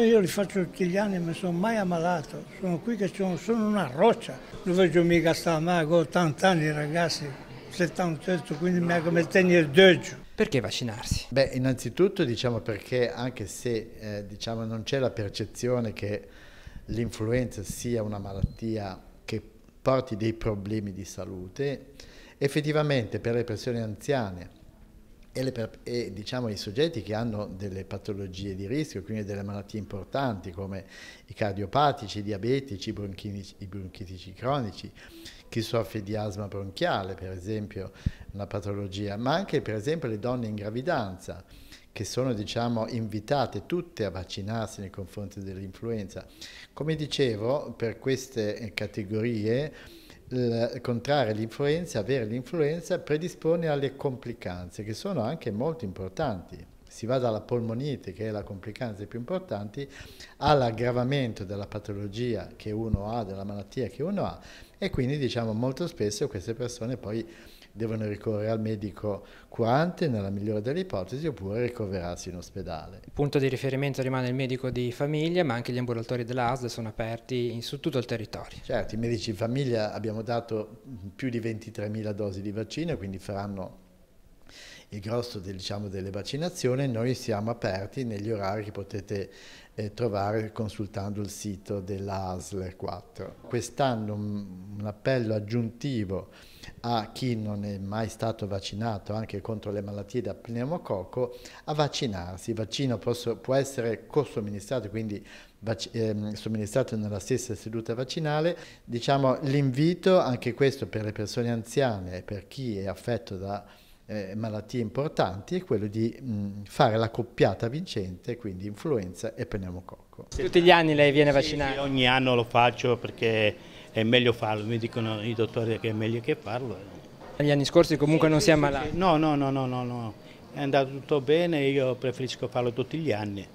Io li faccio tutti gli anni e non sono mai ammalato, sono qui che sono una roccia, non vedo mica sta male, ho 80 anni ragazzi, 78, quindi mi ha come tenere doggio. Perché vaccinarsi? Beh, innanzitutto diciamo perché anche se diciamo, non c'è la percezione che l'influenza sia una malattia che porti dei problemi di salute, effettivamente per le persone anziane e diciamo i soggetti che hanno delle patologie di rischio, quindi delle malattie importanti come i cardiopatici, i diabetici, i bronchitici cronici, chi soffre di asma bronchiale per esempio, una patologia, ma anche per esempio le donne in gravidanza che sono diciamo invitate tutte a vaccinarsi nei confronti dell'influenza. Come dicevo, per queste categorie contrarre l'influenza, avere l'influenza predispone alle complicanze che sono anche molto importanti. Si va dalla polmonite, che è la complicanza più importante, all'aggravamento della patologia che uno ha, della malattia che uno ha, e quindi diciamo molto spesso queste persone poi devono ricorrere al medico curante nella migliore delle ipotesi oppure ricoverarsi in ospedale. Il punto di riferimento rimane il medico di famiglia, ma anche gli ambulatori della ASL sono aperti su tutto il territorio. Certo, i medici di famiglia abbiamo dato più di 23.000 dosi di vaccino, quindi faranno il grosso diciamo, delle vaccinazioni. Noi siamo aperti negli orari che potete trovare consultando il sito della ASL 4. Quest'anno un appello aggiuntivo a chi non è mai stato vaccinato anche contro le malattie da pneumococco a vaccinarsi. Il vaccino può essere co-somministrato, quindi somministrato nella stessa seduta vaccinale. Diciamo l'invito, anche questo per le persone anziane e per chi è affetto da malattie importanti, è quello di fare la coppiata vincente, quindi influenza e pneumococco. Tutti gli anni lei viene vaccinato? Sì, ogni anno lo faccio perché è meglio farlo, mi dicono i dottori che è meglio che farlo. Gli anni scorsi comunque non si è ammalato? No, è andato tutto bene, io preferisco farlo tutti gli anni.